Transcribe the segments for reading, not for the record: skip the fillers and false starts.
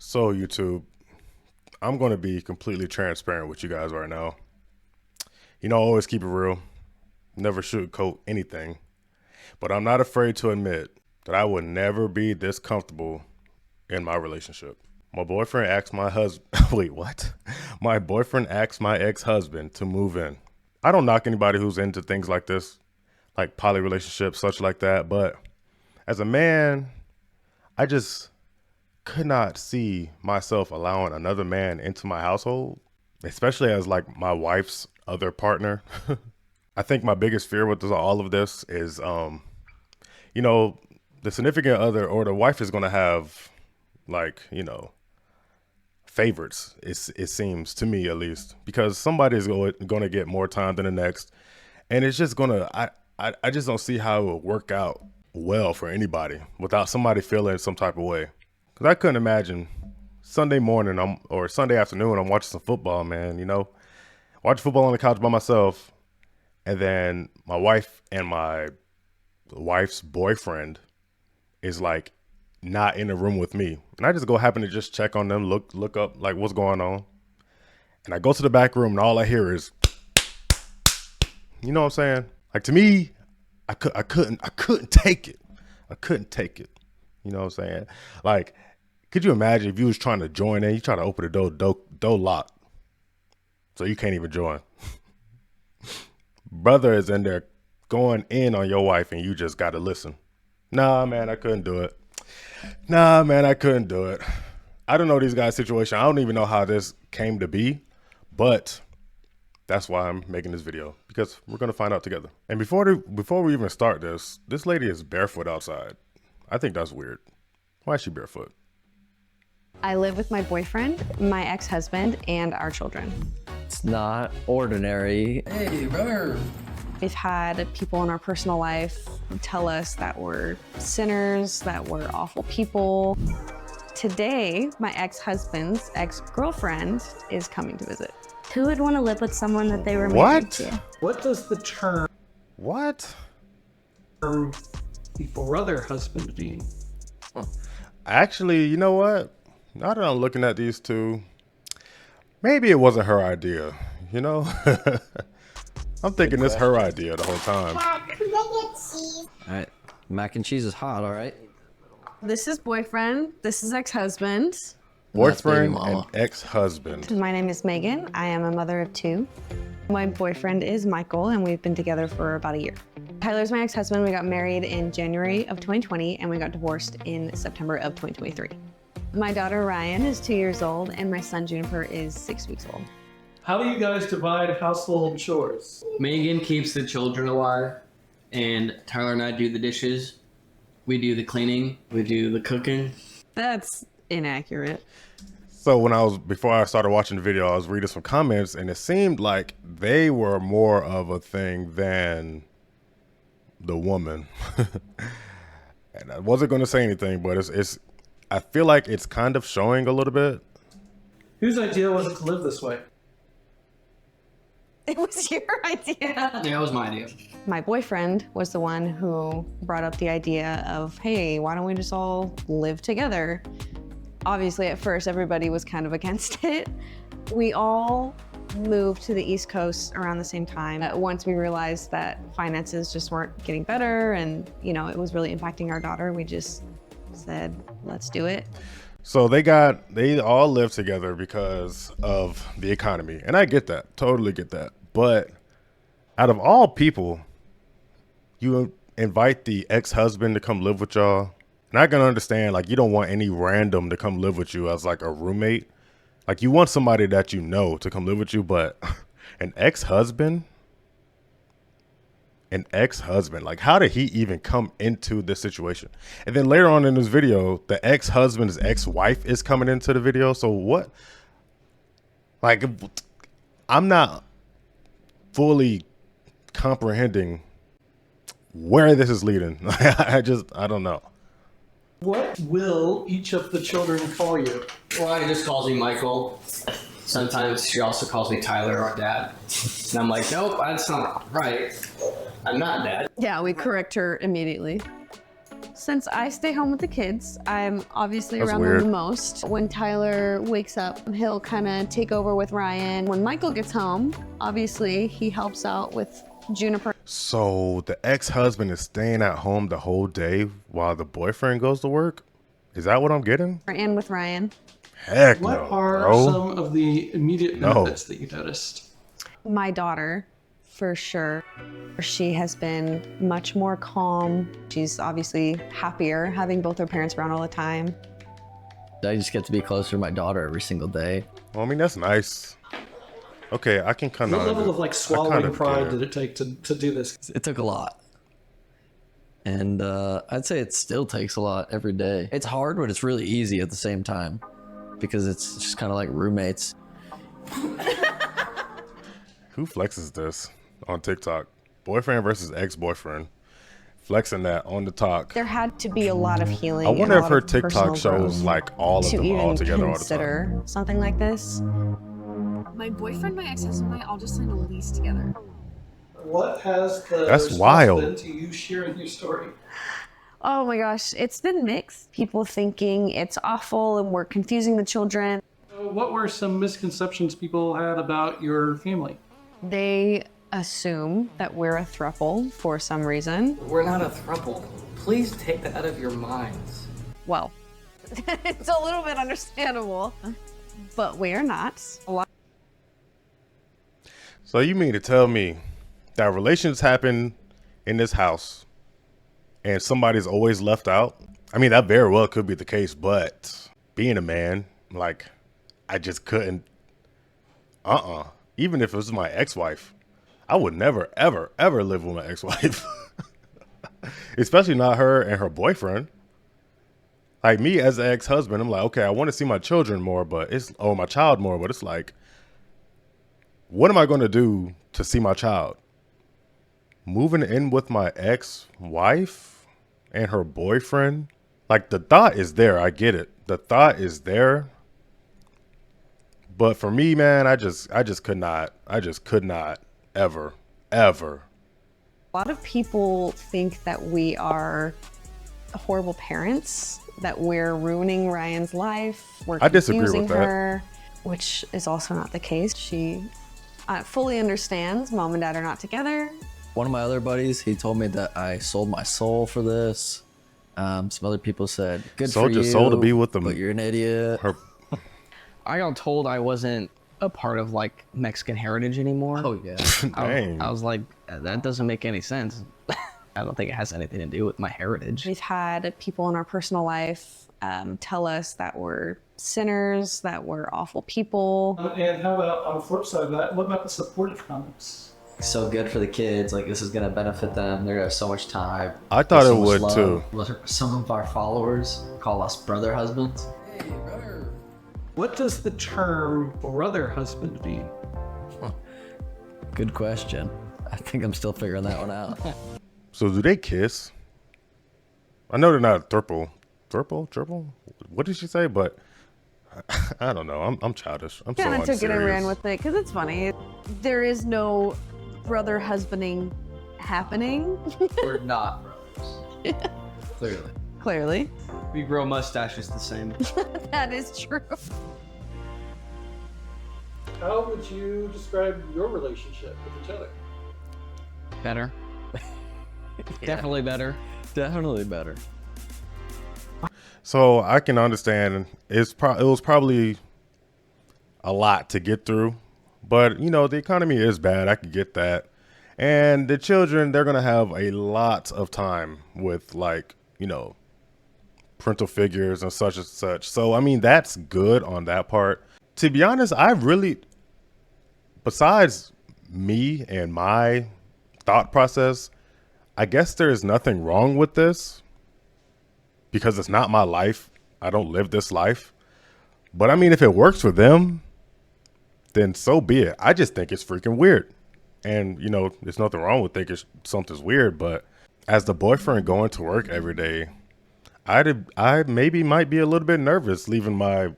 So YouTube, I'm going to be completely transparent with you guys right now. You know, I always keep it real, never sugarcoat anything, but I'm not afraid to admit that I would never be this comfortable in my relationship. My boyfriend asked my husband, wait, what? My boyfriend asked my ex-husband to move in. I don't knock anybody who's into things like this, like poly relationships, such like that, but as a man, I just could not see myself allowing another man into my household, especially as like my wife's other partner. I think my biggest fear with all of this is, you know, the significant other or the wife is going to have like, you know, favorites. It seems to me at least, because somebody's going to get more time than the next. And it's just going to, I just don't see how it would work out well for anybody without somebody feeling some type of way. Cause I couldn't imagine Sunday morning or Sunday afternoon, I'm watching some football, man, you know, watch football on the couch by myself. And then my wife and my wife's boyfriend is like not in the room with me. And I just happen to just check on them, look up like what's going on. And I go to the back room and all I hear is, you know what I'm saying? Like to me, I couldn't take it. I couldn't take it. You know what I'm saying? Like, could you imagine if you was trying to join in, you try to open the door locked, so you can't even join. Brother is in there going in on your wife and you just got to listen. Nah, man, I couldn't do it. Nah, man, I couldn't do it. I don't know these guys' situation. I don't even know how this came to be, but that's why I'm making this video, because we're going to find out together. And before we even start this lady is barefoot outside. I think that's weird. Why is she barefoot? I live with my boyfriend, my ex-husband, and our children. It's not ordinary. Hey, brother. We've had people in our personal life tell us that we're sinners, that we're awful people. Today, my ex-husband's ex-girlfriend is coming to visit. Who would want to live with someone that they were married What? to? What does the term What? the brother husband mean? Actually, you know what? Now that I'm looking at these two, maybe it wasn't her idea, you know? I'm thinking it's her idea the whole time. All right, mac and cheese is hot, all right? This is boyfriend, this is ex-husband. Boyfriend That's baby and mama. ex-husband. My name is Megan. I am a mother of two. My boyfriend is Michael, and we've been together for about a year. Tyler's my ex-husband. We got married in January of 2020, and we got divorced in September of 2023. My daughter Ryan is 2 years old, and my son Juniper is 6 weeks old. How do you guys divide household chores? Megan keeps the children alive, and Tyler and I do the dishes. We do the cleaning. We do the cooking. That's inaccurate. So before I started watching the video, I was reading some comments and it seemed like they were more of a thing than the woman. And I wasn't going to say anything, but I feel like it's kind of showing a little bit. Whose idea was it to live this way? It was your idea. Yeah, that was my idea. My boyfriend was the one who brought up the idea of, hey, why don't we just all live together? Obviously, at first, everybody was kind of against it. We all moved to the East Coast around the same time. Once we realized that finances just weren't getting better and, you know, it was really impacting our daughter, we just said, let's do it. So they all live together because of the economy. And I get that, totally get that. But out of all people, you invite the ex-husband to come live with y'all. And I can understand, like, you don't want any random to come live with you as like a roommate. Like, you want somebody that you know to come live with you, but an ex-husband, like, how did he even come into this situation? And then later on in this video, the ex-husband's ex-wife is coming into the video. So what? Like, I'm not fully comprehending where this is leading. I don't know. What will each of the children call you? Well, he just calls me Michael. Sometimes she also calls me Tyler, our dad. And I'm like, nope, that's not right. I'm not dad. Yeah, we correct her immediately. Since I stay home with the kids, I'm obviously That's around weird. them the most. When Tyler wakes up, he'll kind of take over with Ryan. When Michael gets home, obviously he helps out with Juniper So the ex-husband is staying at home the whole day while the boyfriend goes to work? Is that what I'm getting? and with Ryan. Heck What no, are bro. some of the immediate No. benefits that you noticed? My daughter, for sure. She has been much more calm. She's obviously happier having both her parents around all the time. I just get to be closer to my daughter every single day. Well, I mean, that's nice. Okay, I can kind What of... level of like swallowing pride did it take to do this? It took a lot. And I'd say it still takes a lot every day. It's hard, but it's really easy at the same time because it's just kind of like roommates. Who flexes this on TikTok? Boyfriend versus ex-boyfriend. Flexing that on the talk. There had to be a lot of healing. I wonder and a if lot her of personal TikTok shows growth like all of to them all even together all the time. consider something like this. My boyfriend, my ex-husband, and I all just signed a lease together. What has the That's response wild. been to you sharing your story? Oh my gosh, it's been mixed. People thinking it's awful and we're confusing the children. What were some misconceptions people had about your family? They assume that we're a throuple for some reason. We're not a throuple. Please take that out of your minds. Well, it's a little bit understandable, but we're not. A lot. So you mean to tell me that relations happen in this house and somebody's always left out? I mean, that very well could be the case, but being a man, like, I just couldn't. Even if it was my ex-wife, I would never, ever, ever live with my ex-wife. Especially not her and her boyfriend. Like me as an ex-husband, I'm like, okay, I want to see my children more, or my child more, but it's like, what am I going to do to see my child? Moving in with my ex-wife and her boyfriend? Like, the thought is there. I get it. The thought is there. But for me, man, I just could not. I just could not ever. A lot of people think that we are horrible parents, that we're ruining Ryan's life. We're I disagree with confusing that. her, which is also not the case. She fully understands mom and dad are not together. One of my other buddies, he told me that I sold my soul for this. Some other people said, good Sold for your you, soul to be with them. but you're an idiot. Her, I got told I wasn't a part of like Mexican heritage anymore. Oh, yeah. dang. I was like, that doesn't make any sense. I don't think it has anything to do with my heritage. We've had people in our personal life tell us that we're sinners, that we're awful people. And how about on the flip side of that, what about the supportive comments? So good for the kids. Like, this is going to benefit them. They're going to have so much time. I thought so it much would too. Some of our followers call us brother husbands. What does the term brother husband mean? Good question. I think I'm still figuring that one out. So do they kiss? I know they're not a throuple. Triple? What did she say? But I don't know. I'm childish. I'm so Kind of took it and ran unserious. with it because it's funny. There is no brother husbanding happening. We're not brothers. Clearly. Clearly, We grow mustaches the same. that is true. How would you describe your relationship with each other? Better. Definitely better. Definitely better. So I can understand it was probably a lot to get through, but you know, the economy is bad. I could get that. And the children, they're going to have a lot of time with, like, you know, parental figures and such and such. So, I mean, that's good on that part. To be honest, I really, besides me and my thought process, I guess there is nothing wrong with this because it's not my life. I don't live this life. But I mean, if it works for them, then so be it. I just think it's freaking weird. And, you know, there's nothing wrong with thinking something's weird. But as the boyfriend going to work every day, I maybe might be a little bit nervous leaving my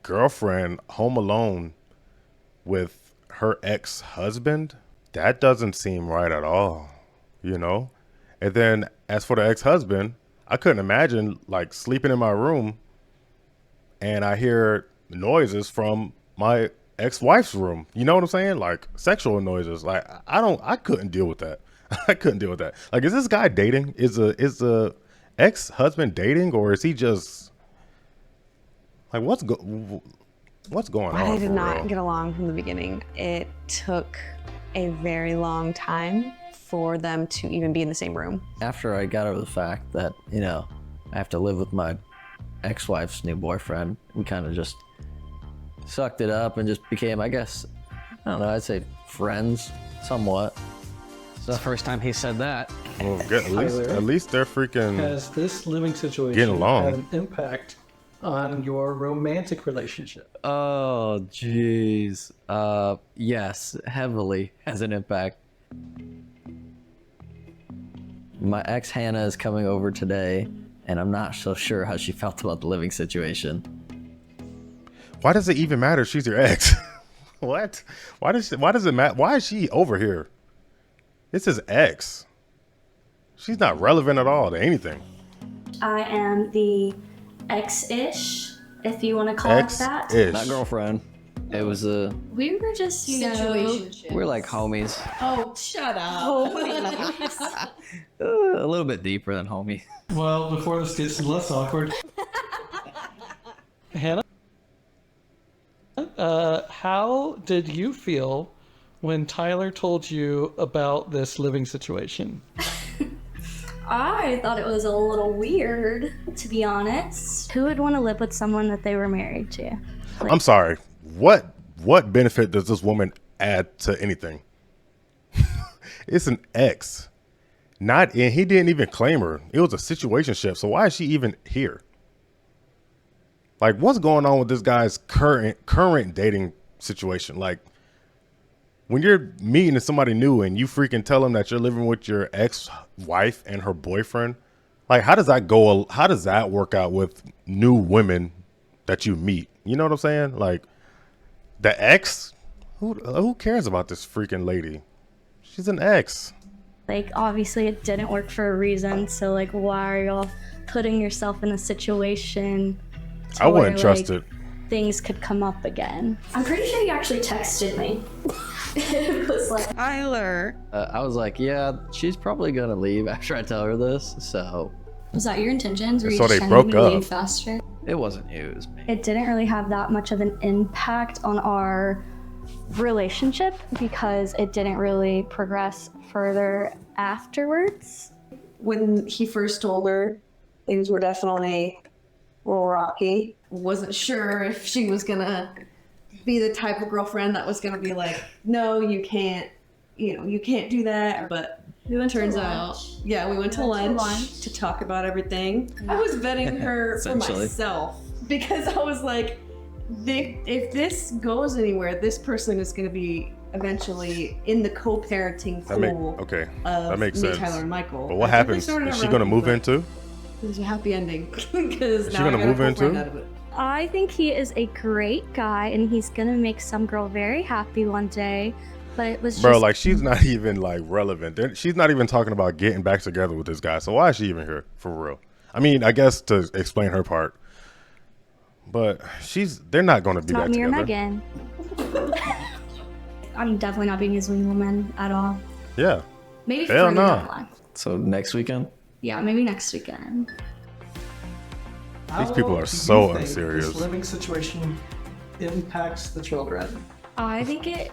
girlfriend home alone with her ex-husband. That doesn't seem right at all, you know? And then as for the ex-husband, I couldn't imagine like sleeping in my room and I hear noises from my ex-wife's room. You know what I'm saying? Like sexual noises. Like I couldn't deal with that. I couldn't deal with that. Like, is this guy dating? Is the ex-husband dating, or is he just like what's going on? I did for not real? get along from the beginning. It took a very long time for them to even be in the same room. After I got over the fact that, you know, I have to live with my ex-wife's new boyfriend, we kind of just sucked it up and just became, I guess, I don't know, I'd say friends somewhat. It's the first time he said that. Well, at least they're freaking. Has this living situation Getting along. had an impact on your romantic relationship? Oh, jeez. Yes, heavily has an impact. My ex Hannah is coming over today, and I'm not so sure how she felt about the living situation. Why does it even matter? She's your ex. What? Why does it matter? Why is she over here? It's his ex. She's not relevant at all to anything. I am the ex-ish, if you want to call it that. Ex-ish. Not girlfriend. It was a. We were just, you know, We're like homies. Oh, shut up. A little bit deeper than homie. Well, before this gets less awkward. Hannah, how did you feel when Tyler told you about this living situation? I thought it was a little weird, to be honest. Who would want to live with someone that they were married to? I'm sorry. What benefit does this woman add to anything? It's an ex. And he didn't even claim her. It was a situationship. So why is she even here? Like, what's going on with this guy's current dating situation? Like, when you're meeting somebody new and you freaking tell them that you're living with your ex-wife and her boyfriend, like, how does that go? How does that work out with new women that you meet? You know what I'm saying? Like, the ex, who cares about this freaking lady? She's an ex. Like, obviously it didn't work for a reason, so like, why are y'all putting yourself in a situation to I wouldn't where, trust like, it. things could come up again? I'm pretty sure he actually texted me. It was like, Tyler. I was like, yeah, she's probably gonna leave after I tell her this. So was that your intentions? Were you So just they trying to broke get me to up. leave faster? it wasn't you, it was me. It didn't really have that much of an impact on our relationship because it didn't really progress further afterwards. When he first told her, things were definitely a little rocky. Wasn't sure if she was gonna be the type of girlfriend that was gonna be like, no, you can't, you can't do that. But We went turns to out, lunch. yeah, we went to lunch to talk about everything. I was vetting her for Essentially. myself because I was like, if this goes anywhere, this person is gonna be eventually in the co-parenting pool. Okay, of that makes me, sense. Tyler, and Michael. But what I think they happens? started Is out she gonna rocky, move but into? There's a happy ending because Is she now I gonna got a move in girlfriend too? out of it. I think he is a great guy and he's gonna make some girl very happy one day. But it was Bro, just like, she's not even like relevant. She's not even talking about getting back together with this guy. So why is she even here for real? I mean, I guess to explain her part, but they're not going to be not back me or together. Megan. I'm definitely not being his wingwoman at all. Yeah, Maybe Hell further no. down the line. So next weekend? Yeah, maybe next weekend. These people are How do you so think unserious. This living situation impacts the children. I think it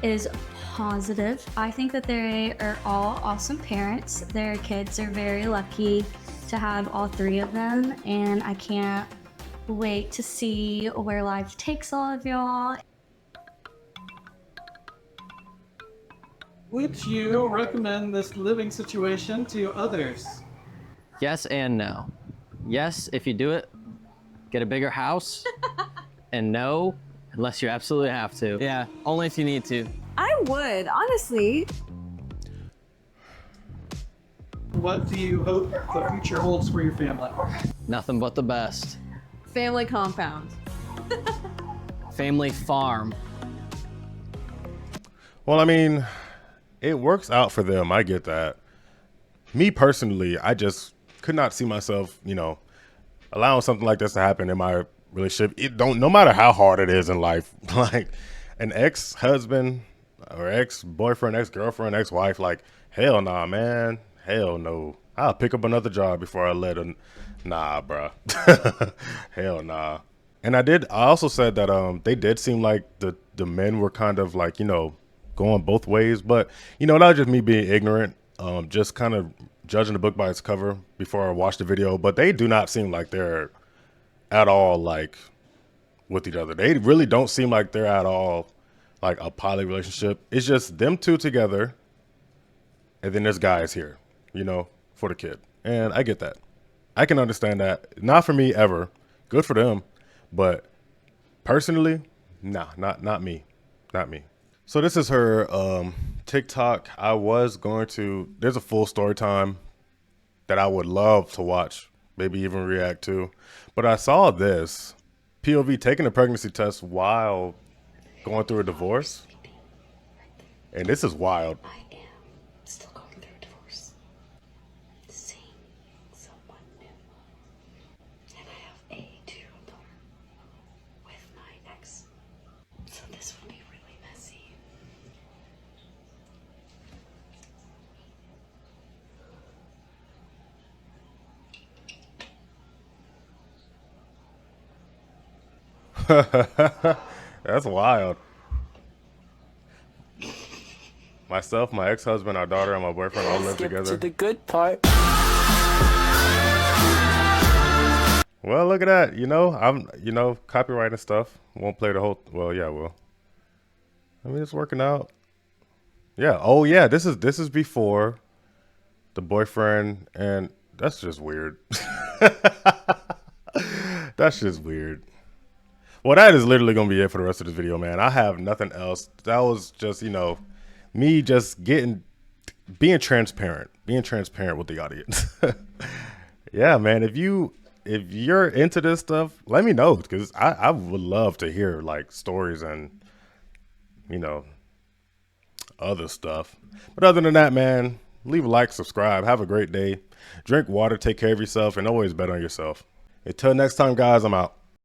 is positive. I think that they are all awesome parents. Their kids are very lucky to have all three of them, and I can't wait to see where life takes all of y'all. Would you recommend this living situation to others? Yes and no. Yes, if you do it, get a bigger house. And no, unless you absolutely have to. Yeah, only if you need to. I would, honestly. What do you hope the future holds for your family? Nothing but the best. Family compound. Family farm. Well, I mean, it works out for them. I get that. Me personally, I just could not see myself, allowing something like this to happen in my relationship. No matter how hard it is in life, like an ex-husband or ex-boyfriend, ex-girlfriend, ex-wife, like, hell nah, man. Hell no. I'll pick up another job before I nah, bruh. Hell nah. And I also said that they did seem like the men were kind of like, going both ways. But, that was just me being ignorant, just kind of judging the book by its cover before I watched the video. But they do not seem like they're at all like with each other. They really don't seem like they're at all like a poly relationship. It's just them two together, and then this guy is here, for the kid. And I get that. I can understand that. Not for me ever. Good for them. But personally, nah, not me. Not me. So this is her TikTok. There's a full story time that I would love to watch, maybe even react to. But I saw this POV taking a pregnancy test while going through a divorce. And this is wild. I am still going through a divorce. Seeing someone new. And I have a 2-year-old daughter with my ex. So this would be really messy. That's wild. Myself, my ex-husband, our daughter, and my boyfriend all live together. To the good part. Well, look at that. I'm copyright and stuff. Won't play the whole. Well, yeah, I will. I mean, it's working out. Yeah. Oh, yeah. This is before the boyfriend, and that's just weird. That's just weird. Well, that is literally gonna be it for the rest of this video, man. I have nothing else. That was just, me just being transparent with the audience. Yeah, man. If you're into this stuff, let me know, because I would love to hear like stories and other stuff. But other than that, man, leave a like, subscribe, have a great day, drink water, take care of yourself, and always bet on yourself. Until next time, guys, I'm out.